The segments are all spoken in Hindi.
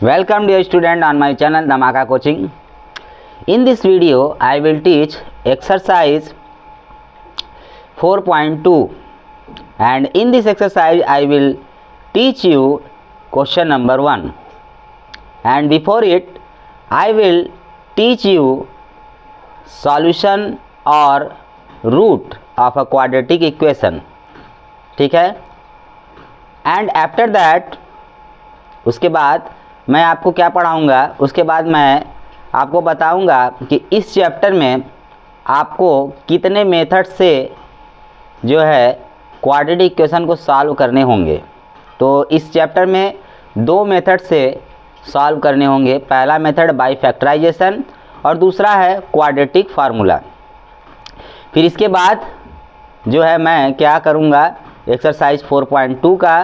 Welcome dear student on my channel Dhamaka Coaching. In this video I will teach exercise 4.2 and in this exercise I will teach you question number 1, and before it I will teach you solution or root of a quadratic equation. ठीक है, एंड आफ्टर दैट उसके बाद मैं आपको क्या पढ़ाऊँगा, उसके बाद मैं आपको बताऊँगा कि इस चैप्टर में आपको कितने मेथड से जो है क्वाड्रेटिक इक्वेशन को सॉल्व करने होंगे। तो इस चैप्टर में 2 मेथड से सॉल्व करने होंगे। पहला मेथड बाय फैक्टराइजेशन और दूसरा है क्वाड्रेटिक फार्मूला। फिर इसके बाद जो है मैं क्या करूँगा, एक्सरसाइज 4.2 का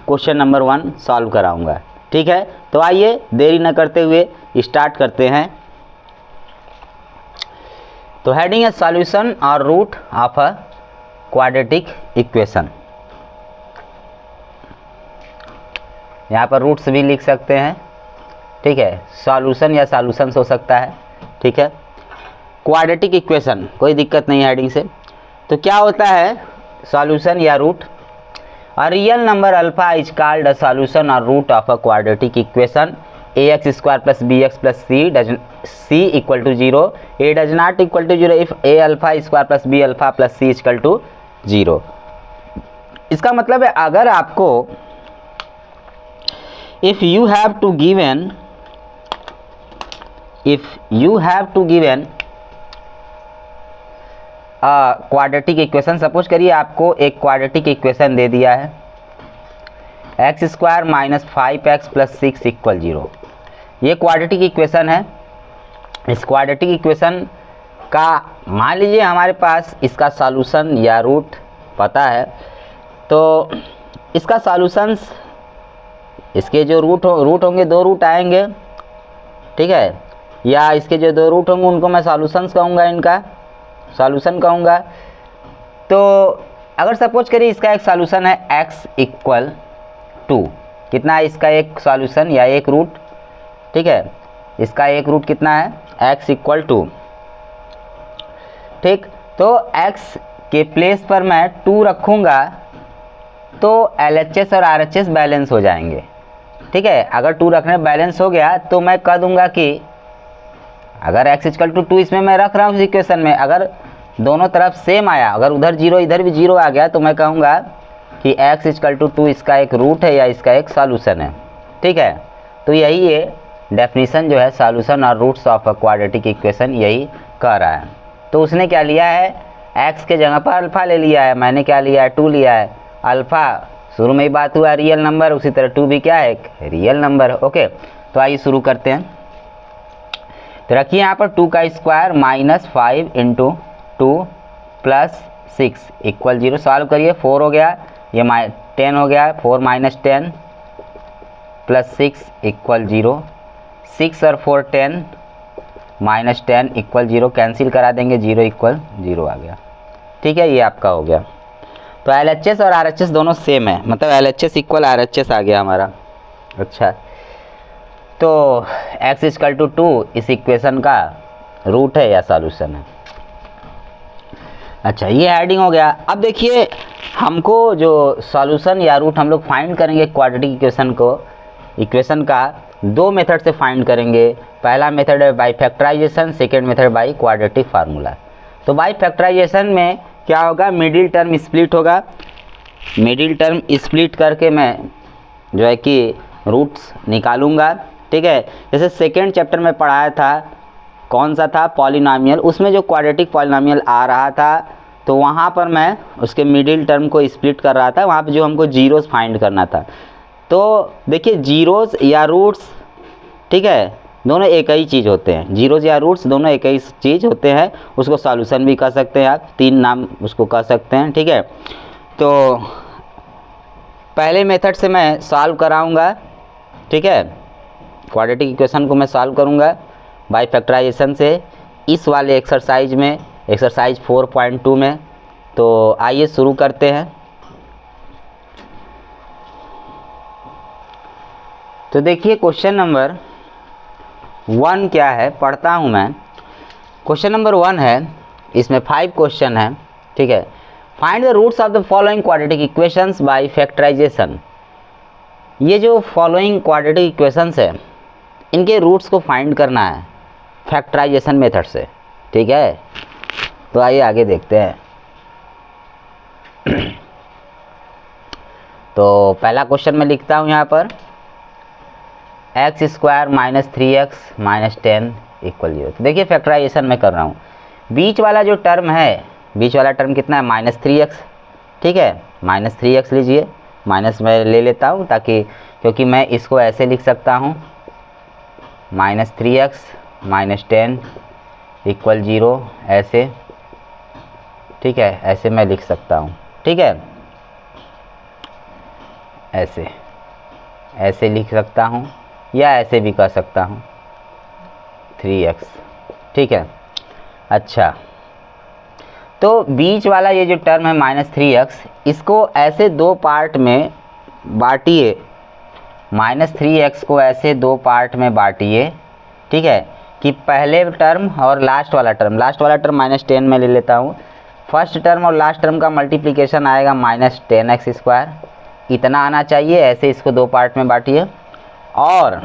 क्वेश्चन नंबर 1 सॉल्व कराऊँगा। ठीक है, तो आइए देरी न करते हुए स्टार्ट करते हैं। तो हेडिंग है सॉल्यूशन और root of a quadratic equation. यहाँ पर रूट्स भी लिख सकते हैं। ठीक है, सॉल्यूशन या सॉल्यूशंस हो सकता है। ठीक है, क्वाड्रेटिक इक्वेशन कोई दिक्कत नहीं है हेडिंग से। तो क्या होता है सॉल्यूशन या root? A real number alpha is called a solution or root of a quadratic equation. Ax square plus bx plus c equal to 0. A does not equal to 0 if a alpha square plus b alpha plus c is equal to 0. इसका मतलब है अगर आपको if you have to given quadratic equation, suppose करिए आपको एक क्वाड्रेटिक इक्वेशन दे दिया है x square minus 5x plus 6 equal 0। ये क्वाड्रेटिक इक्वेशन है। इस क्वाड्रेटिक इक्वेशन का मान लीजिए हमारे पास इसका सॉल्यूशन या रूट पता है, तो इसका सॉल्यूशंस, इसके जो रूट होंगे 2 रूट आएंगे। ठीक है, या इसके जो 2 रूट होंगे उनको मैं सॉल्यूशंस कहूँगा, इनका सॉल्यूशन कहूँगा। तो अगर सपोज करिए इसका एक सॉल्यूशन है x इक्वल टू, कितना है इसका एक सॉल्यूशन या एक रूट? ठीक है, इसका एक रूट कितना है x इक्वल टू। ठीक, तो x के प्लेस पर मैं 2 रखूँगा तो LHS और RHS बैलेंस हो जाएंगे। ठीक है, अगर 2 रखने बैलेंस हो गया तो मैं कह दूँगा कि अगर x इक्वल टू 2 इसमें मैं रख रहा हूँ इस इक्वेशन में, अगर दोनों तरफ सेम आया, अगर उधर 0 इधर भी 0 आ गया तो मैं कहूँगा कि x इक्वल टू 2 इसका एक रूट है या इसका एक सॉल्यूशन है। ठीक है, तो यही ये डेफिनेशन जो है सॉल्यूशन और roots of a quadratic equation यही कह रहा है। तो उसने क्या लिया है, x के जगह पर अल्फ़ा ले लिया है, मैंने क्या लिया है 2 लिया है। अल्फ़ा शुरू में ही बात हुआ रियल नंबर, उसी तरह 2 भी क्या है एक रियल नंबर। ओके, तो आइए शुरू करते हैं। तो रखिए यहाँ पर 2 का square minus 5 into 2 plus 6 equal 0। Solve करिए, 4 हो गया, ये 10 हो गया, 4 माइनस 10 प्लस 6 इक्वल 0। 6 और 4 10 माइनस 10 इक्वल 0, कैंसिल करा देंगे, 0 इक्वल 0 आ गया। ठीक है, ये आपका हो गया। तो LHS और RHS दोनों सेम है, मतलब LHS इक्वल RHS आ गया हमारा। अच्छा, तो x इक्वल टू 2 इस इक्वेशन का रूट है या सॉल्यूशन है। अच्छा, ये हेडिंग हो गया। अब देखिए हमको जो सॉल्यूशन या रूट हम लोग फाइंड करेंगे क्वाड्रेटिक इक्वेशन का 2 मेथड से फाइंड करेंगे। पहला मेथड है by factorisation, second method by quadratic formula. तो बाय फैक्टराइजेशन में क्या होगा, मिडिल टर्म स्प्लिट होगा। मिडिल टर्म स्प्लिट करके मैं जो है कि रूट्स निकालूंगा। ठीक है, जैसे सेकेंड चैप्टर में पढ़ाया था, कौन सा था, पॉलिनॉमियल, उसमें जो क्वाड्रेटिक पॉलिनॉमियल आ रहा था तो वहाँ पर मैं उसके मिडिल टर्म को स्प्लिट कर रहा था, वहाँ पे जो हमको जीरोस फाइंड करना था। तो देखिए जीरोस या रूट्स, ठीक है, दोनों एक ही चीज़ होते हैं। जीरोस या रूट्स दोनों एक ही चीज़ होते हैं। उसको सॉल्यूशन भी कह सकते हैं आप, 3 नाम उसको कह सकते हैं। ठीक है, तो पहले मेथड से मैं सॉल्व कराऊँगा। ठीक है, क्वाड्रेटिक इक्वेशन को मैं सॉल्व करूँगा बाय फैक्टराइजेशन से इस वाले एक्सरसाइज में, एक्सरसाइज 4.2 में। तो आइए शुरू करते हैं। तो देखिए क्वेश्चन नंबर 1 क्या है, पढ़ता हूँ मैं। क्वेश्चन नंबर 1 है, इसमें 5 क्वेश्चन है, ठीक है। Find the roots of the following quadratic equations by factorisation. ये जो फॉलोइंग क्वाड्रेटिक इक्वेशंस है, इनके रूट्स को फाइंड करना है फैक्टराइजेशन मेथड से, ठीक है। तो आइए आगे देखते हैं। तो पहला क्वेश्चन मैं लिखता हूँ यहाँ पर, x square minus 3x minus 10 equal 0। तो देखिए फैक्टराइजेशन मैं कर रहा हूँ। बीच वाला जो टर्म है, बीच वाला टर्म कितना है, माइनस 3x, ठीक है। माइनस 3x लीजिए, माइनस मैं ले लेता हूँ ताकि, क्योंकि मैं इसको ऐसे लिख सकता हूँ, माइनस 3x माइनस 10 इक्वल 0, ऐसे, ठीक है। ऐसे मैं लिख सकता हूँ, ठीक है। ऐसे लिख सकता हूँ या ऐसे भी कर सकता हूँ, 3x, ठीक है। अच्छा, तो बीच वाला ये जो टर्म है माइनस 3x, इसको ऐसे दो पार्ट में बांटिए, माइनस 3x को ऐसे दो पार्ट में बांटिए, ठीक है, कि पहले टर्म और लास्ट वाला टर्म माइनस 10 में ले लेता हूँ। फर्स्ट टर्म और लास्ट टर्म का मल्टीप्लिकेशन आएगा माइनस 10x स्क्वायर, इतना आना चाहिए। ऐसे इसको दो पार्ट में बांटिए और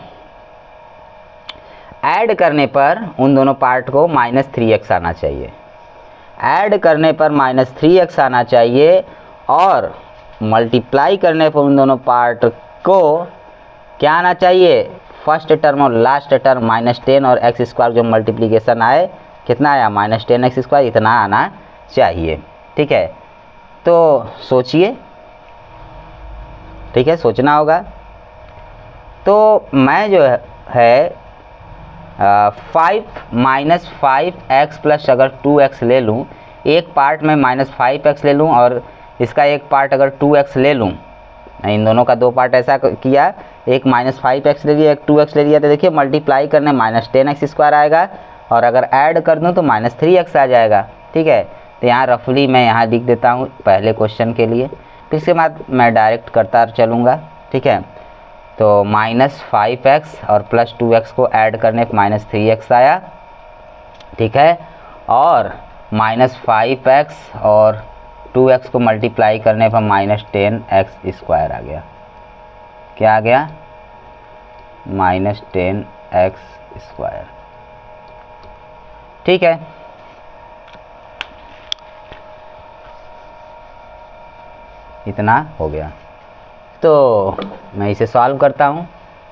ऐड करने पर उन दोनों पार्ट को माइनस 3x आना चाहिए। ऐड करने पर माइनस 3x आना चाहिए और मल्टीप्लाई करने पर उन दोनों पार्ट को क्या आना चाहिए, फर्स्ट टर्म और लास्ट टर्म माइनस 10 और x स्क्वायर जो मल्टीप्लिकेशन आए, कितना आया, माइनस 10x स्क्वायर, इतना आना चाहिए, ठीक है। तो सोचिए, ठीक है, सोचना होगा। तो मैं जो है 5 माइनस 5x प्लस अगर 2x ले लूँ, एक पार्ट में माइनस 5x ले लूँ और इसका एक पार्ट अगर 2x ले लूँ, इन दोनों का दो पार्ट ऐसा किया, एक माइनस 5x ले लिया, एक 2x ले लिया, तो देखिए मल्टीप्लाई करने माइनस 10x स्क्वायर आएगा और अगर ऐड कर दूँ तो माइनस 3x आ जाएगा, ठीक है। तो यहाँ रफली मैं यहाँ लिख देता हूँ पहले क्वेश्चन के लिए, फिर इसके बाद मैं डायरेक्ट करता चलूँगा, ठीक है। तो माइनस 5x और प्लस 2x को ऐड करने पर माइनस 3x आया, ठीक है। और माइनस 5x और 2x को मल्टीप्लाई करने पर माइनस 10x स्क्वायर आ गया। क्या आ गया, माइनस 10x स्क्वायर, ठीक है। इतना हो गया। तो मैं इसे सॉल्व करता हूँ।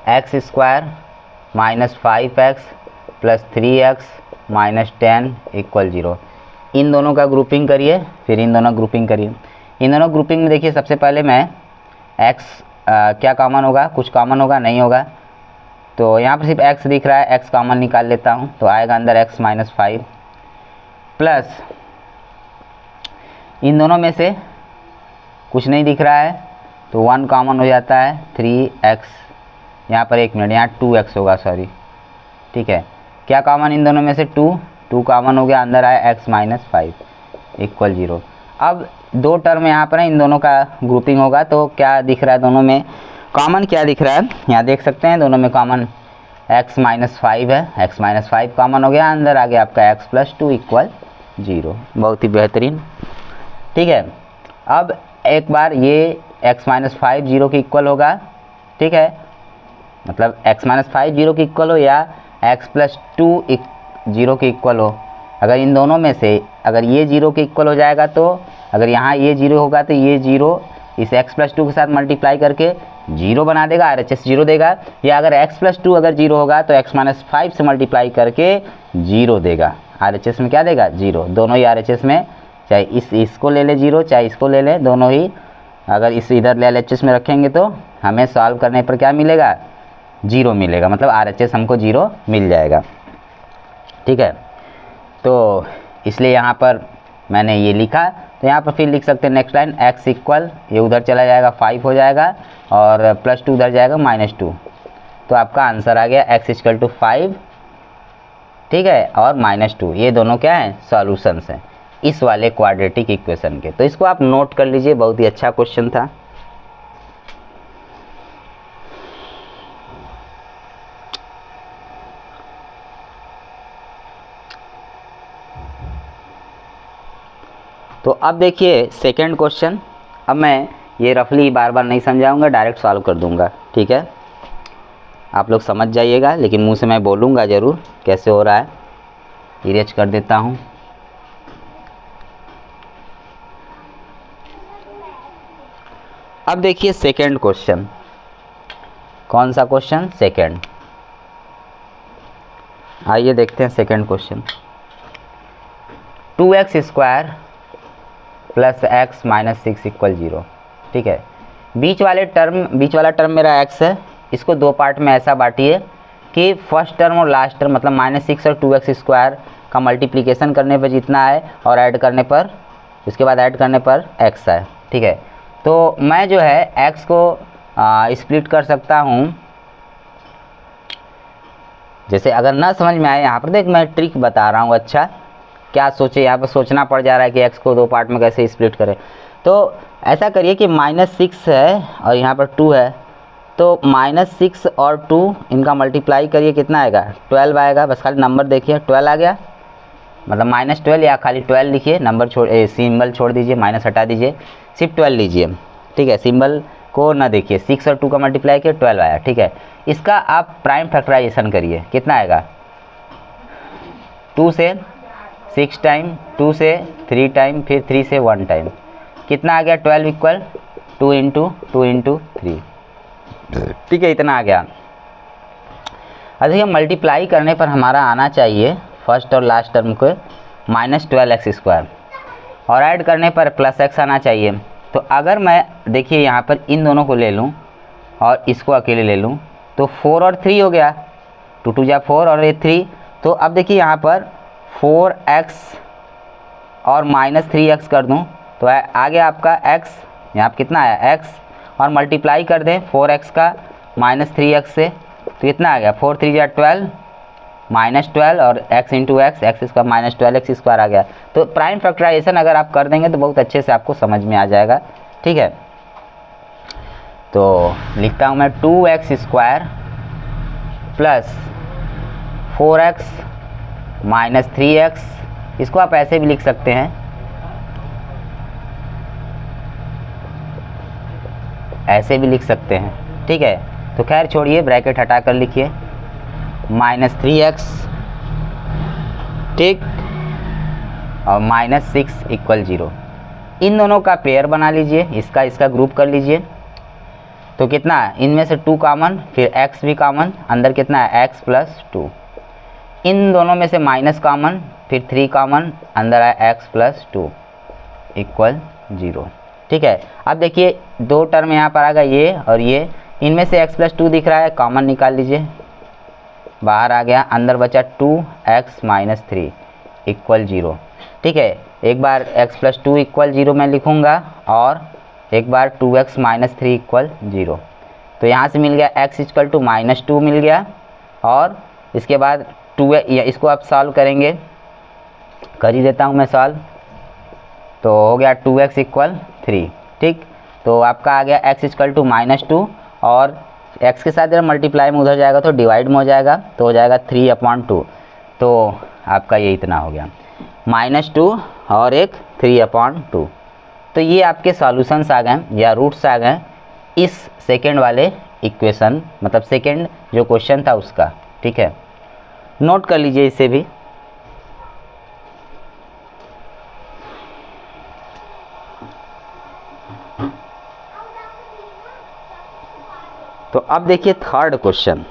X square minus 5x plus 3x minus 10 equal 0। इन दोनों का ग्रुपिंग करिए, फिर इन दोनों ग्रुपिंग करिए। इन दोनों ग्रुपिंग में देखिए सबसे पहले मैं x क्या कॉमन होगा, कुछ कॉमन होगा, नहीं होगा। तो यहाँ पर सिर्फ x दिख रहा है, x कॉमन निकाल लेता हूँ, तो आएगा अंदर x माइनस 5 प्लस इन दोनों में से कुछ नहीं दिख रहा है तो 1 कॉमन हो जाता है, 3x, यहाँ पर 1 मिनट, यहाँ 2x होगा, सॉरी, ठीक है। क्या कॉमन इन दोनों में से 2 कॉमन हो गया, अंदर आया x माइनस 5 इक्वल 0। अब दो टर्म यहाँ पर है, इन दोनों का ग्रुपिंग होगा तो क्या दिख रहा है, दोनों में कॉमन क्या दिख रहा है, यहाँ देख सकते हैं दोनों में कॉमन x माइनस 5 है, x माइनस 5 कॉमन हो गया, अंदर आ गया आपका x प्लस 2 इक्वल 0। बहुत ही बेहतरीन, ठीक है। अब एक बार ये x माइनस 5 0 के इक्वल होगा, ठीक है, मतलब x माइनस 5 0 के इक्वल हो या x प्लस 2 0 के इक्वल हो। अगर इन दोनों में से अगर ये 0 के इक्वल हो जाएगा तो अगर यहाँ ये 0 होगा तो ये 0 इस x प्लस 2 के साथ मल्टीप्लाई करके 0 बना देगा, RHS 0 देगा। या अगर x प्लस 2 अगर 0 होगा तो x माइनस 5 से मल्टीप्लाई करके 0 देगा, RHS में क्या देगा, 0। दोनों ही RHS में, चाहे इसको ले ले 0, चाहे इसको ले ले, दोनों ही अगर इस इधर ले LHS में रखेंगे तो हमें सॉल्व करने पर क्या मिलेगा, 0 मिलेगा, मतलब RHS हमको 0 मिल जाएगा, ठीक है। तो इसलिए यहाँ पर मैंने ये लिखा, तो यहाँ पर फिर लिख सकते हैं नेक्स्ट लाइन, x इक्वल, ये उधर चला जाएगा 5 हो जाएगा और प्लस 2 उधर जाएगा माइनस 2। तो आपका आंसर आ गया x इक्वल टू 5, ठीक है, और माइनस 2, ये दोनों क्या हैं, सॉल्यूशंस हैं इस वाले क्वाड्रेटिक इक्वेशन के। तो इसको आप नोट कर लीजिए, बहुत ही अच्छा क्वेश्चन था। तो अब देखिए सेकंड क्वेश्चन। अब मैं ये रफली बार बार नहीं समझाऊंगा, डायरेक्ट सॉल्व कर दूंगा, ठीक है। आप लोग समझ जाइएगा, लेकिन मुंह से मैं बोलूँगा ज़रूर कैसे हो रहा है। इरेज कर देता हूँ। अब देखिए सेकंड क्वेश्चन। कौन सा क्वेश्चन? सेकंड। आइए देखते हैं second question. 2x² plus x minus 6 equal 0, ठीक है। बीच वाला टर्म मेरा x है। इसको दो पार्ट में ऐसा बांटिए कि फर्स्ट टर्म और लास्ट टर्म मतलब -6 और 2x² का मल्टीप्लिकेशन करने पर जितना है और ऐड करने पर, उसके बाद ऐड करने पर x है, ठीक है। तो मैं जो है x को स्प्लिट कर सकता हूँ। जैसे अगर ना समझ में आए, यहाँ पर देख मैं ट्रिक बता रहा हूँ। अच्छा क्या सोचे, यहाँ पर सोचना पड़ जा रहा है कि x को दो पार्ट में कैसे स्प्लिट करें। तो ऐसा करिए कि -6 है और यहाँ पर 2 है, तो -6 और 2 इनका मल्टीप्लाई करिए, कितना आएगा? 12 आएगा। बस खाली नंबर देखिए, 12 आ गया, मतलब -12 या खाली 12 लिखिए, नंबर सिंबल छोड़ दीजिए, माइनस हटा दीजिए, सिर्फ 12 लीजिए, ठीक है। सिंबल को ना देखिए। 6 और 2 का मल्टीप्लाई किया, 12 आया, ठीक है। इसका आप प्राइम फैक्टराइजेशन करिए, कितना आएगा? 2 से 6 टाइम, 2 से 3 टाइम, फिर 3 से 1 टाइम, कितना आ गया? 12 इक्वल 2 इंटू 3, ठीक है, इतना आ गया। अब देखिए मल्टीप्लाई करने पर हमारा आना चाहिए फर्स्ट और लास्ट टर्म को -12x² और ऐड करने पर +x आना चाहिए। तो अगर मैं देखिए यहाँ पर इन दोनों को ले लूँ और इसको अकेले ले लूँ तो 4 और 3 हो गया, 2 2 जा 4 और ये 3। तो अब देखिए यहाँ पर 4x और -3x कर दूँ तो आ गया आपका x, यहाँ पर कितना आया? x, और मल्टीप्लाई कर दें 4x का -3x से, तो कितना आ गया? 4 3 जा 12, -12 और x इंटू एक्स, इसका -12x² आ गया। तो प्राइम फैक्टराइजेशन अगर आप कर देंगे तो बहुत अच्छे से आपको समझ में आ जाएगा, ठीक है। तो लिखता हूँ मैं 2x² plus 4x minus 3x, इसको आप ऐसे भी लिख सकते हैं, ऐसे भी लिख सकते हैं, ठीक है। तो खैर छोड़िए, ब्रैकेट हटा कर लिखिए, -3x, ठीक, और -6 इक्वल 0। इन दोनों का पेयर बना लीजिए, इसका ग्रुप कर लीजिए। तो कितना? इनमें से 2 कॉमन, फिर x भी कॉमन, अंदर कितना है? x plus 2। इन दोनों में से माइनस कॉमन, फिर 3 कॉमन, अंदर है x प्लस 2 इक्वल 0, ठीक है। अब देखिए दो टर्म यहाँ पर आ गया, ये और ये, इनमें से x प्लस 2 दिख रहा है, कॉमन निकाल लीजिए, बाहर आ गया, अंदर बचा 2x माइनस 3 इक्वल 0, ठीक है। एक बार x प्लस 2 इक्वल 0 मैं लिखूँगा और एक बार 2x माइनस 3 इक्वल 0। तो यहाँ से मिल गया x इक्वल टू -2 मिल गया, और इसके बाद 2, इसको आप सॉल्व करेंगे, कर ही देता हूँ मैं सॉल्व। तो हो गया 2x इक्वल 3, ठीक। तो आपका आ गया x इक्वल टू -2, और x के साथ जब मल्टीप्लाई में उधर जाएगा तो डिवाइड में हो जाएगा, तो हो जाएगा 3/2। तो आपका ये इतना हो गया, -2 और एक 3/2। तो ये आपके सॉल्यूशंस आ गए या रूट्स आ गए इस सेकेंड वाले इक्वेशन, मतलब सेकेंड जो क्वेश्चन था उसका, ठीक है। नोट कर लीजिए इसे भी। तो अब देखिए थर्ड क्वेश्चन।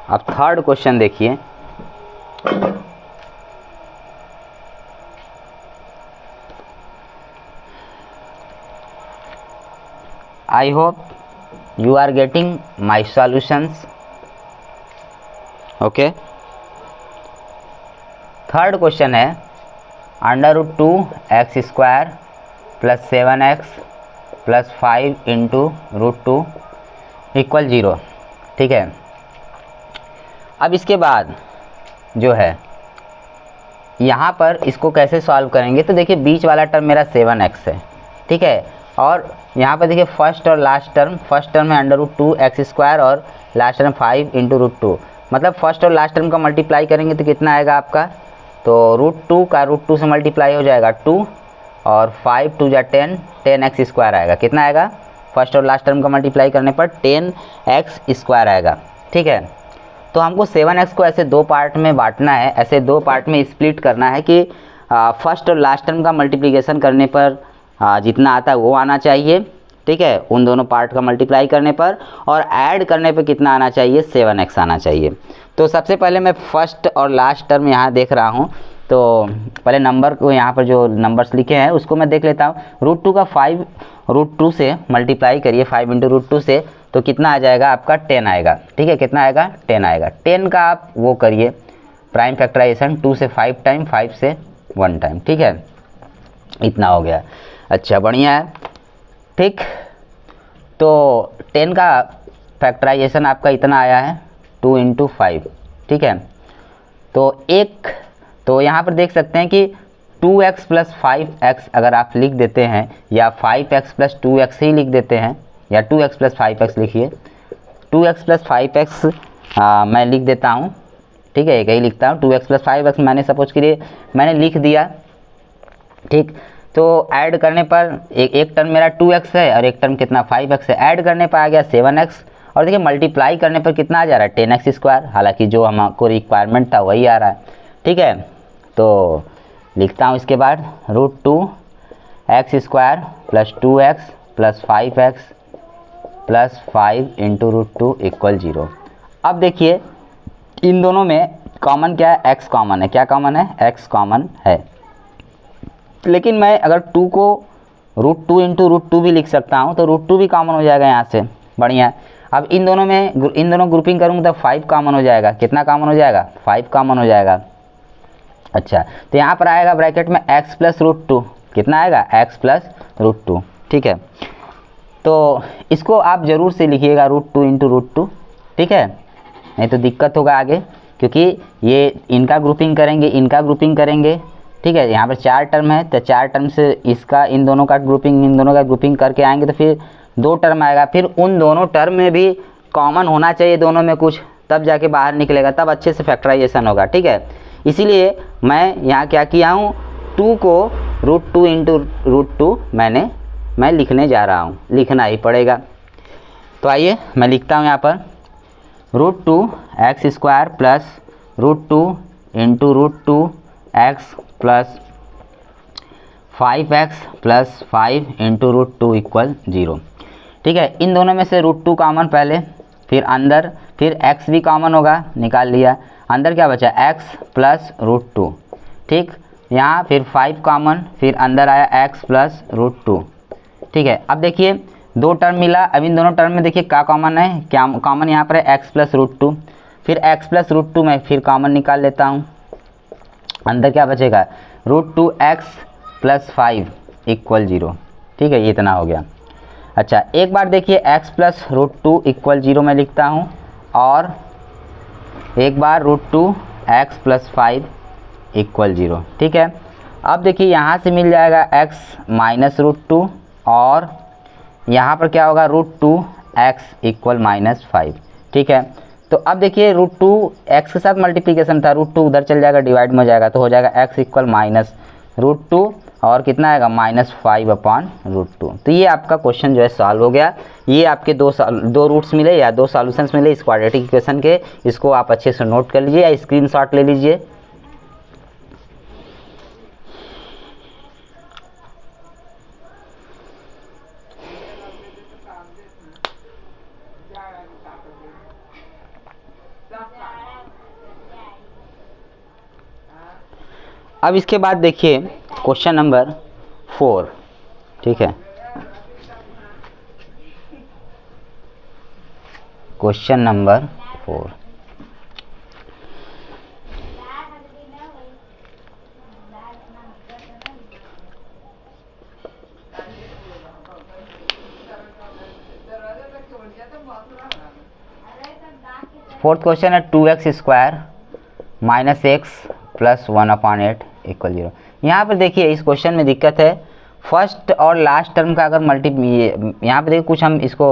अब थर्ड क्वेश्चन देखिए, I hope you are getting my solutions, okay। Third question है √2x² plus 7x plus 5 into √2 equal 0, ठीक है। अब इसके बाद जो है यहाँ पर इसको कैसे सॉल्व करेंगे, तो देखिए बीच वाला टर्म मेरा 7x है, ठीक है। और यहाँ पर देखिए फर्स्ट और लास्ट टर्म, फर्स्ट टर्म है √2x² और लास्ट टर्म 5 इंटू √2, मतलब फर्स्ट और लास्ट टर्म का मल्टीप्लाई करेंगे तो कितना आएगा आपका तो रूट 2 का रूट 2 से मल्टीप्लाई हो जाएगा 2 और 5 2 जा 10, 10x स्क्वायर आएगा। कितना आएगा? फर्स्ट और लास्ट टर्म का मल्टीप्लाई करने पर 10x स्क्वायर आएगा। ठीक है, तो हमको 7x को ऐसे दो पार्ट में बांटना है, ऐसे दो पार्ट में स्प्लिट करना है कि फर्स्ट और लास्ट टर्म का मल्टीप्लिकेशन करने पर जितना आता है वो आना चाहिए। ठीक है, उन दोनों पार्ट का मल्टीप्लाई करने पर, और ऐड करने पर कितना आना चाहिए? 7x आना चाहिए। तो सबसे पहले मैं फर्स्ट और लास्ट टर्म यहाँ देख रहा हूँ, तो पहले नंबर को यहाँ पर जो नंबर्स लिखे हैं उसको मैं देख लेता हूँ। रूट 2 का 5 रूट 2 से मल्टीप्लाई करिए, 5 इंटू रूट 2 से, तो कितना आ जाएगा आपका? 10 आएगा। ठीक है, कितना आएगा? 10 आएगा। 10 का आप वो करिए प्राइम फैक्टराइजेशन, 2 से 5 टाइम, 5 से 1 टाइम। ठीक है, इतना हो गया। अच्छा, बढ़िया है। ठीक, तो 10 का फैक्टराइजेशन आपका इतना आया है 2 इंटू 5। ठीक है, तो यहाँ पर देख सकते हैं कि 2x प्लस 5x अगर आप लिख देते हैं, या 5x प्लस 2x ही लिख देते हैं, या 2x प्लस 5x लिखिए, 2x प्लस 5x मैं लिख देता हूँ। ठीक है, एक ही लिखता हूँ, 2x प्लस 5x मैंने सपोज करिए मैंने लिख दिया। ठीक, तो ऐड करने पर एक टर्म मेरा 2x है और एक टर्म कितना? 5x है। ऐड करने पर आ गया 7x, और देखिए मल्टीप्लाई करने पर कितना आ जा रहा है? 10x square. हालांकि जो हमको रिक्वायरमेंट था वही आ रहा है। ठीक है, तो लिखता हूँ इसके बाद root 2x square plus 2x plus 5x plus 5 into root 2 equal 0। अब देखिए इन दोनों में कॉमन क्या है? x कॉमन है। क्या कॉमन है? x कॉमन है। लेकिन मैं अगर 2 को रूट 2 इंटू रूट 2 भी लिख सकता हूँ, तो रूट 2 भी कॉमन हो जाएगा यहाँ से। बढ़िया। अब इन दोनों ग्रुपिंग करूँगा तो 5 कॉमन हो जाएगा। कितना कॉमन हो जाएगा? 5 कॉमन हो जाएगा। अच्छा, तो यहाँ पर आएगा ब्रैकेट में x प्लस रूट 2। कितना आएगा? x plus root 2। ठीक है, तो इसको आप ज़रूर से लिखिएगा रूट 2 इंटू रूट 2। ठीक है, नहीं तो दिक्कत होगा आगे, क्योंकि ये इनका ग्रुपिंग करेंगे, इनका ग्रुपिंग करेंगे। ठीक है, यहाँ पर 4 टर्म है, तो 4 टर्म से इसका इन दोनों का ग्रुपिंग करके आएंगे, तो फिर 2 टर्म आएगा। फिर उन दोनों टर्म में भी कॉमन होना चाहिए दोनों में कुछ, तब जाके बाहर निकलेगा, तब अच्छे से फैक्टराइजेशन होगा। ठीक है, इसीलिए मैं यहाँ क्या किया हूँ, 2 को रूट 2 इंटू रूट 2 मैं लिखने जा रहा हूँ, लिखना ही पड़ेगा। तो आइए मैं लिखता हूँ यहाँ पर root 2x square plus root 2 into root 2x plus 5x plus 5 into root 2 equal 0। ठीक है, इन दोनों में से रूट 2 कॉमन पहले, फिर अंदर, फिर x भी कॉमन होगा, निकाल लिया। अंदर क्या बचा? x plus root 2। ठीक, यहाँ फिर 5 कॉमन, फिर अंदर आया x प्लस रूट 2। ठीक है, अब देखिए 2 टर्म मिला। अब इन दोनों टर्म में देखिए क्या कॉमन है? क्या कॉमन यहाँ पर है? x plus root 2। फिर x प्लस रूट 2 मैं फिर कॉमन निकाल लेता हूँ। अंदर क्या बचेगा? Root 2x plus 5 equal 0। ठीक है, ये इतना हो गया। अच्छा, एक बार देखिए x प्लस रूट 2 इक्वल 0 मैं लिखता हूँ, और एक बार रूट 2x प्लस 5 इक्वल 0। ठीक है, अब देखिए यहाँ से मिल जाएगा x माइनस रूट 2, और यहाँ पर क्या होगा? Root 2x equal minus 5। ठीक है, तो अब देखिए रूट 2x के साथ मल्टीप्लिकेशन था, रूट 2 उधर चल जाएगा, डिवाइड में हो जाएगा, तो हो जाएगा x इक्वल माइनस रूट 2, और कितना आएगा? Minus 5 upon root 2। तो ये आपका क्वेश्चन जो है सॉल्व हो गया। ये आपके दो रूट्स मिले या 2 सॉल्यूशंस मिले इस क्वाड्रेटिक इक्वेशन के। इसको आप अच्छे से नोट कर लीजिए या स्क्रीनशॉट ले लीजिए। अब इसके बाद देखिए क्वेश्चन नंबर 4। ठीक है, क्वेश्चन नंबर 4। फोर्थ क्वेश्चन है 2x square minus x plus 1/8 equal 0। यहाँ पर देखिए इस क्वेश्चन में दिक्कत है, फर्स्ट और लास्ट टर्म का अगर यहाँ पर देखिए कुछ हम इसको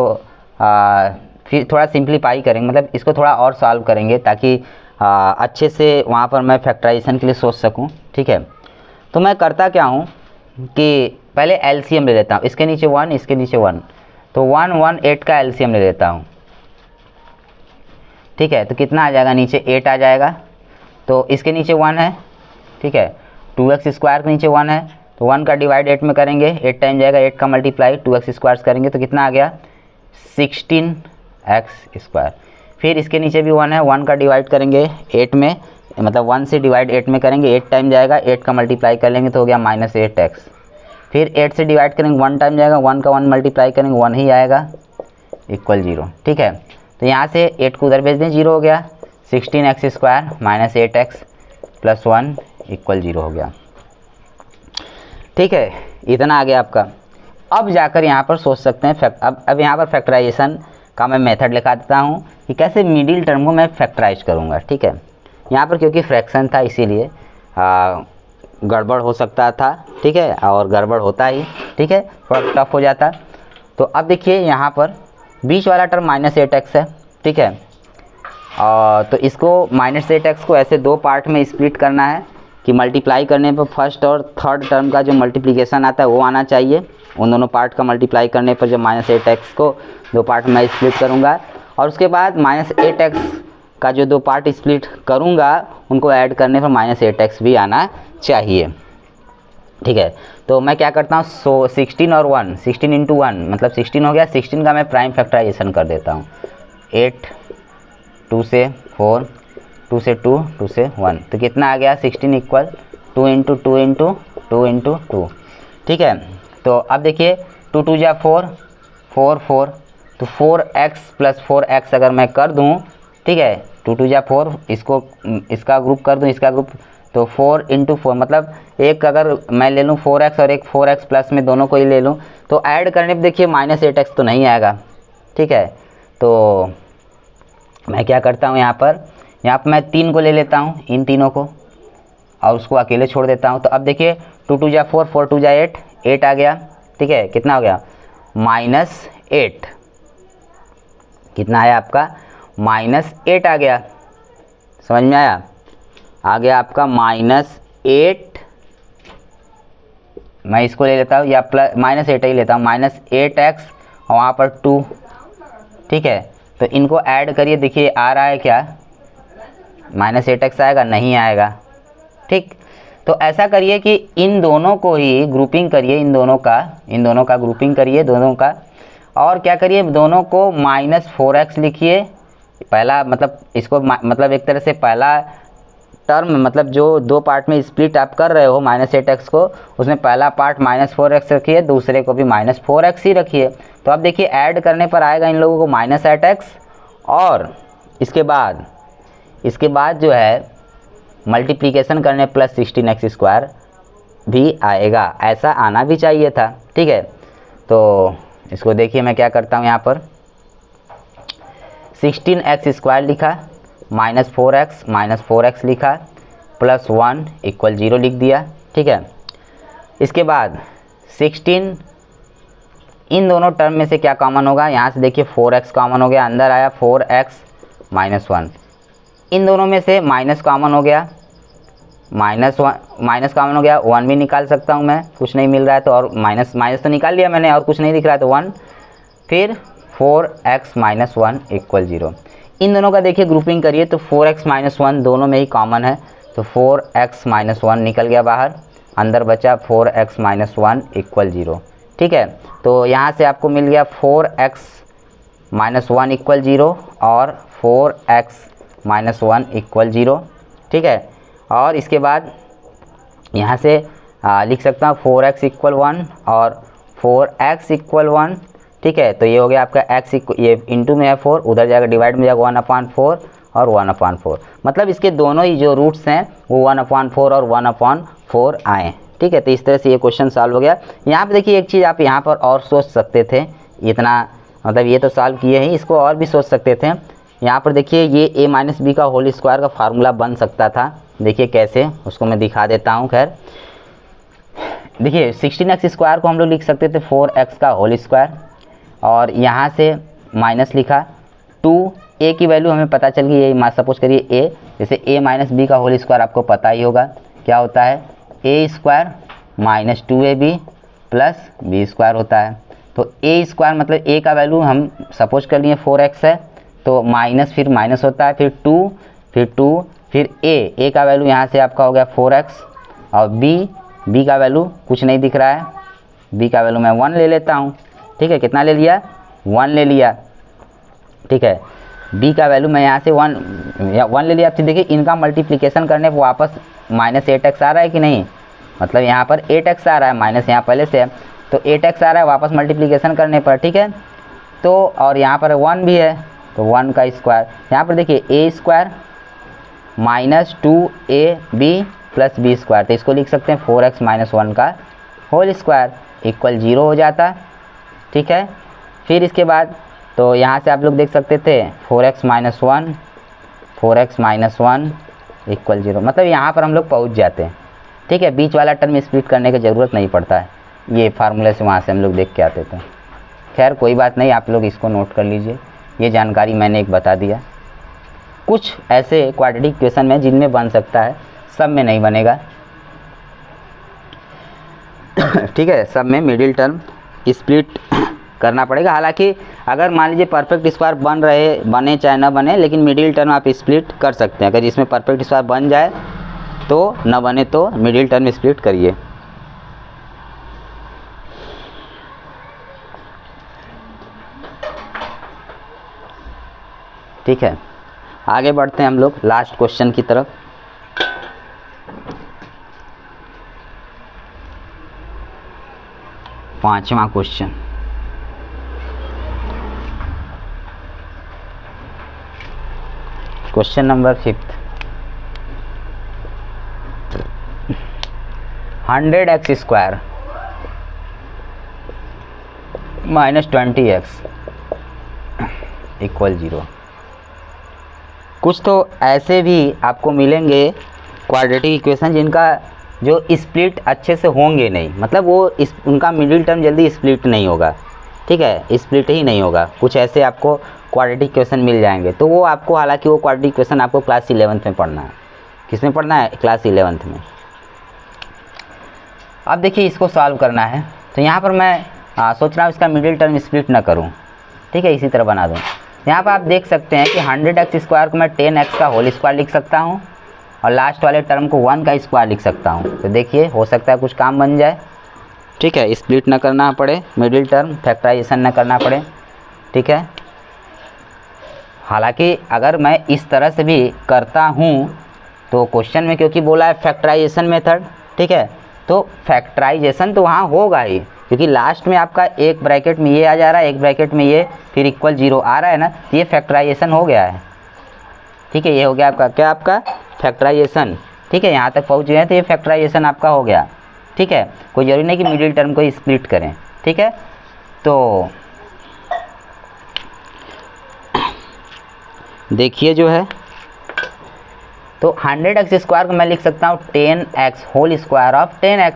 फिर थोड़ा सिंप्लीफाई करेंगे, मतलब इसको थोड़ा और सॉल्व करेंगे ताकि अच्छे से वहाँ पर मैं फैक्टराइजेशन के लिए सोच सकूँ। ठीक है, तो मैं करता क्या हूँ कि पहले एलसीएम ले लेता हूँ, इसके नीचे 1 इसके नीचे 1, तो 1 1 8 का एलसीएम ले लेता हूँ। ठीक है, तो कितना आ जाएगा, नीचे 8 आ जाएगा, तो इसके नीचे 1 है। ठीक है, 2x स्क्वायर के नीचे 1 है, तो 1 का डिवाइड 8 में करेंगे, 8 टाइम जाएगा, 8 का मल्टीप्लाई 2x स्क्वायर करेंगे तो कितना आ गया 16x स्क्वायर। फिर इसके नीचे भी 1 है, 1 का डिवाइड करेंगे 8 में, मतलब 1 से डिवाइड 8 में करेंगे, 8 टाइम जाएगा, 8 का मल्टीप्लाई कर लेंगे तो हो गया -8x। फिर 8 से डिवाइड करेंगे, 1 टाइम जाएगा, 1 का 1 मल्टीप्लाई करेंगे 1 ही आएगा इक्वल 0। ठीक है, तो यहाँ से 8 को उधर भेज दें, 0 हो गया, 16x स्क्वायर -8x + 1 इक्वल 0 हो गया। ठीक है, इतना आ गया आपका। अब जाकर यहाँ पर सोच सकते हैं अब यहाँ पर फैक्टराइजेशन का मैं मेथड लिखा देता हूँ कि कैसे मिडिल टर्म को मैं फैक्टराइज करूँगा। ठीक है, यहाँ पर क्योंकि फ्रैक्शन था इसीलिए गड़बड़ हो सकता था। ठीक है, और गड़बड़ होता ही। ठीक है, थोड़ा टफ हो जाता। तो अब देखिए यहाँ पर बीच वाला टर्म -8x है। ठीक है, तो इसको -8x को ऐसे दो पार्ट में स्प्लिट करना है कि मल्टीप्लाई करने पर फर्स्ट और थर्ड टर्म का जो मल्टीप्लिकेशन आता है वो आना चाहिए। उन दोनों पार्ट का मल्टीप्लाई करने पर जब -8x को दो पार्ट में स्प्लिट करूँगा, और उसके बाद -8x का जो दो पार्ट स्प्लिट करूँगा उनको ऐड करने पर -8x भी आना चाहिए। ठीक है, तो मैं क्या करता हूँ, 16 और 1, 16 × 1 मतलब 16 हो गया, 16 का मैं प्राइम फैक्टराइजेशन कर देता हूँ। 8 2 से 4, 2 से 2, 2 से 1, तो कितना आ गया 16 इक्वल 2 × 2 × 2 × 2। ठीक है, तो अब देखिए 2 2 जा 4, 4 4, तो 4x + 4x अगर मैं कर दूं, ठीक है, 2 2 जा 4, इसको इसका ग्रुप कर दूं, इसका ग्रुप, तो 4 × 4 मतलब एक अगर मैं ले लूं 4x और एक 4x प्लस में दोनों को ही ले लूं, तो ऐड करने पर देखिए -8x तो नहीं आएगा। ठीक है, तो मैं क्या करता हूँ यहाँ पर मैं 3 को ले लेता हूँ, इन तीनों को, और उसको अकेले छोड़ देता हूँ। तो अब देखिए 2 2 जा 4, 4 2 जा 8, 8 आ गया। ठीक है, कितना हो गया -8, कितना आया आपका -8 आ गया। समझ में आया, आ गया आपका -8, मैं इसको ले लेता हूँ या -8 ही लेता हूँ, -8x और वहाँ पर 2। ठीक है, तो इनको ऐड करिए, देखिए आ रहा है क्या, -8x आएगा, नहीं आएगा। ठीक, तो ऐसा करिए कि इन दोनों को ही ग्रुपिंग करिए, इन दोनों का ग्रुपिंग करिए दोनों का, और क्या करिए दोनों को -4x लिखिए। पहला मतलब इसको मतलब एक तरह से पहला टर्म मतलब जो दो पार्ट में स्प्लिट आप कर रहे हो -8x को, उसमें पहला पार्ट -4x रखिए, दूसरे को भी -4x ही रखिए। तो अब देखिए ऐड करने पर आएगा इन लोगों को -8x, और इसके बाद जो है मल्टीप्लिकेशन करने +16x स्क्वायर भी आएगा, ऐसा आना भी चाहिए था। ठीक है, तो इसको देखिए मैं क्या करता हूँ, यहाँ पर 16x स्क्वायर लिखा, -4x लिखा, +1 इक्वल 0 लिख दिया। ठीक है, इसके बाद 16 इन दोनों टर्म में से क्या कॉमन होगा, यहाँ से देखिए 4x कॉमन हो गया, अंदर आया 4x -1, इन दोनों में से माइनस कॉमन हो गया, माइनस कॉमन हो गया, 1 भी निकाल सकता हूँ मैं, कुछ नहीं मिल रहा है तो, और माइनस तो निकाल लिया मैंने और कुछ नहीं दिख रहा है तो 1, फिर 4x - 1 इक्वल 0। इन दोनों का देखिए ग्रुपिंग करिए तो 4x - 1 दोनों में ही कॉमन है, तो 4x - 1 निकल गया बाहर, अंदर बचा 4x - 1 इक्वल 0। ठीक है, तो यहाँ से आपको मिल गया 4x - 1 इक्वल 0 और 4x - 1 इक्वल 0। ठीक है, और इसके बाद यहाँ से लिख सकता हूँ 4x इक्वल 1 और 4x इक्वल 1। ठीक है, तो ये हो गया आपका x ये इंटू में है 4, उधर जाएगा डिवाइड में जाएगा 1/4 और 1/4, मतलब इसके दोनों ही जो रूट्स हैं वो 1/4 और 1/4 आए। ठीक है, तो इस तरह से ये क्वेश्चन सॉल्व हो गया। यहाँ पे देखिए एक चीज़ आप यहाँ पर और सोच सकते थे, इतना मतलब ये तो सॉल्व किए ही, इसको और भी सोच सकते थे। यहाँ पर देखिए ये a - b का होल स्क्वायर का फार्मूला बन सकता था, देखिए कैसे, उसको मैं दिखा देता हूँ। खैर देखिए 16x स्क्वायर को हम लोग लिख सकते थे 4x का होल स्क्वायर, और यहाँ से माइनस लिखा 2, a की वैल्यू हमें पता चल गई, ये सपोज करिए a, जैसे a माइनस बी का होल स्क्वायर आपको पता ही होगा क्या होता है, a square minus 2ab plus B square होता है। तो a स्क्वायर मतलब a का वैल्यू हम सपोज कर लिए 4x है, तो माइनस फिर माइनस होता है, फिर 2 फिर a का वैल्यू यहाँ से आपका हो गया 4x, और b का वैल्यू कुछ नहीं दिख रहा है, b का वैल्यू मैं 1 ले लेता हूँ। ठीक है, कितना ले लिया, 1 ले लिया। ठीक है, b का वैल्यू मैं यहाँ से 1 ले लिया। अब देखिए इनका मल्टीप्लिकेशन करने पर वापस माइनस 8x आ रहा है कि नहीं, मतलब यहाँ पर 8x आ रहा है, माइनस यहाँ पहले से है तो 8x आ रहा है वापस मल्टीप्लिकेशन करने पर। ठीक है, तो और यहाँ पर 1 भी है तो 1 का स्क्वायर, यहाँ पर देखिए a square minus 2ab plus B square, तो इसको लिख सकते हैं 4x माइनस 1 का होल स्क्वायर इक्वल 0 हो जाता। ठीक है, फिर इसके बाद तो यहाँ से आप लोग देख सकते थे 4x माइनस 1 इक्वल 0, मतलब यहाँ पर हम लोग पहुँच जाते हैं। ठीक है, बीच वाला टर्म स्प्लिट करने की ज़रूरत नहीं पड़ता है, ये फार्मूले से वहाँ से हम लोग देख के आते थे। खैर कोई बात नहीं, आप लोग इसको नोट कर लीजिए, ये जानकारी मैंने एक बता दिया। कुछ ऐसे क्वाड्रेटिक इक्वेशन में जिनमें बन सकता है, सब में नहीं बनेगा। ठीक है, सब में मिडिल टर्म स्प्लिट करना पड़ेगा। हालांकि अगर मान लीजिए परफेक्ट स्क्वायर बने चाहे ना बने, लेकिन मिडिल टर्म आप स्प्लिट कर सकते हैं। अगर इसमें परफेक्ट स्क्वायर बन जाए तो न बने तो मिडिल टर्म स्प्लिट करिए। ठीक है, आगे बढ़ते हैं हम लोग लास्ट क्वेश्चन की तरफ। पांचवा question, question number 5, 100x square minus 20x equal 0। कुछ तो ऐसे भी आपको मिलेंगे क्वाड्रेटिक इक्वेशन जिनका जो स्प्लिट अच्छे से होंगे नहीं, मतलब वो उनका मिडिल टर्म जल्दी स्प्लिट नहीं होगा। ठीक है, स्प्लिट ही नहीं होगा। कुछ ऐसे आपको क्वाड्रेटिक इक्वेशन मिल जाएंगे, तो वो आपको, हालांकि वो क्वाड्रेटिक इक्वेशन आपको क्लास 11th में पढ़ना है। किस में पढ़ना है, क्लास 11th में। अब देखिए इसको सॉल्व करना है, तो यहाँ पर मैं सोच रहा हूँ इसका मिडिल टर्म स्प्लिट ना करूँ। ठीक है, इसी तरह बना दूँ। यहाँ पर आप देख सकते हैं कि 100x स्क्वायर को मैं 10x का होल स्क्वायर लिख सकता हूँ, और लास्ट वाले टर्म को 1 का स्क्वायर लिख सकता हूँ। तो देखिए हो सकता है कुछ काम बन जाए। ठीक है, स्प्लिट ना करना पड़े, मिडिल टर्म फैक्टराइजेशन ना करना पड़े। ठीक है, हालांकि अगर मैं इस तरह से भी करता हूँ तो क्वेश्चन में क्योंकि बोला है फैक्टराइजेशन मेथड, ठीक है, तो फैक्टराइजेशन तो वहाँ होगा ही, क्योंकि लास्ट में आपका एक ब्रैकेट में ये आ जा रहा है, एक ब्रैकेट में ये, फिर इक्वल 0 आ रहा है ना, तो ये फैक्टराइजेशन हो गया है। ठीक है, ये हो गया आपका क्या, आपका फैक्टराइजेशन। ठीक है, यहाँ तक पहुँच गए हैं तो ये फैक्टराइजेशन आपका हो गया। ठीक है, कोई जरूरी नहीं कि मिडिल टर्म को स्प्लिट करें। ठीक है, तो देखिए जो है, तो 100x स्क्वायर को मैं लिख सकता हूँ 10x whole square of 10x,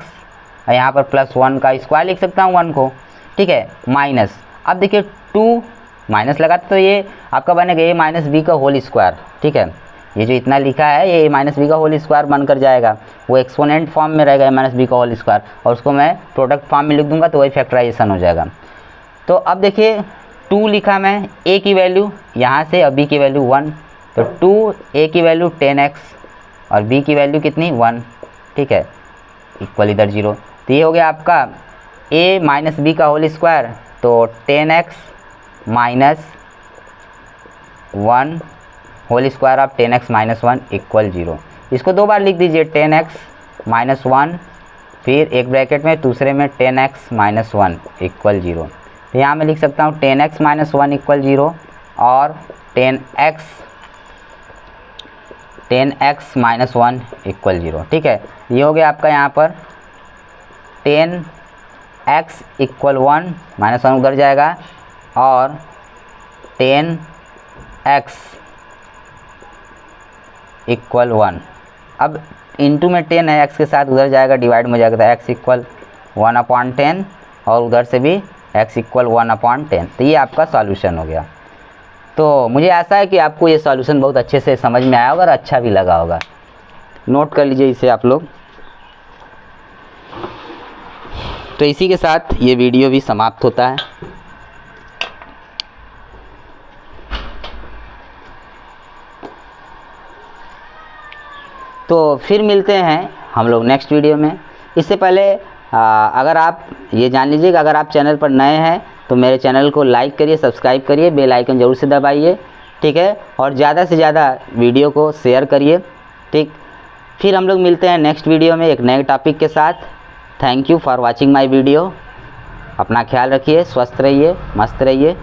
और यहाँ पर प्लस 1 का स्क्वायर लिख सकता हूँ 1 को। ठीक है, माइनस, अब देखिए 2 माइनस लगा तो ये आपका बनेगा a माइनस बी का होल स्क्वायर। ठीक है, ये जो इतना लिखा है ये a माइनस बी का होल स्क्वायर बनकर जाएगा, वो एक्सपोनेंट फॉर्म में रहेगा a माइनस बी का होल स्क्वायर, और उसको मैं प्रोडक्ट फॉर्म में लिख दूंगा तो वही फैक्टराइजेशन हो जाएगा। तो अब देखिए 2 लिखा मैं, a की वैल्यू यहाँ से और b की वैल्यू 1, तो 2a की वैल्यू 10x और b की वैल्यू कितनी 1। ठीक है, इक्वल इधर 0, तो ये हो गया आपका a माइनस बी का होल स्क्वायर, तो 10x minus 1 whole square of 10x minus 1 equal 0। इसको 2 बार लिख दीजिए, 10x माइनस 1, फिर एक ब्रैकेट में दूसरे में 10x माइनस 1 इक्वल 0। तो यहाँ मैं लिख सकता हूँ 10x माइनस 1 इक्वल 0 और 10x माइनस 1 इक्वल 0। ठीक है, ये हो गया आपका यहाँ पर 10x इक्वल 1 माइनस 1 उधर जाएगा, और 10x इक्वल 1, अब इंटू में 10 है, x के साथ उधर जाएगा, डिवाइड में जाएगा, तो x इक्वल 1/10 और उधर से भी x इक्वल 1/10। तो ये आपका सॉल्यूशन हो गया। तो मुझे आशा है कि आपको ये सॉल्यूशन बहुत अच्छे से समझ में आया होगा और अच्छा भी लगा होगा। नोट कर लीजिए इसे आप लोग। तो इसी के साथ ये वीडियो भी समाप्त होता है। तो फिर मिलते हैं हम लोग नेक्स्ट वीडियो में। इससे पहले अगर आप ये जान लीजिए कि अगर आप चैनल पर नए हैं तो मेरे चैनल को लाइक करिए, सब्सक्राइब करिए, बेल आइकन ज़रूर से दबाइए, ठीक है, और ज़्यादा से ज़्यादा वीडियो को शेयर करिए, ठीक। फिर हम लोग मिलते हैं नेक्स्ट वीडियो में एक नए टॉपिक के साथ। Thank you for watching my video. अपना ख्याल रखिए, स्वस्थ रहिए, मस्त रहिए।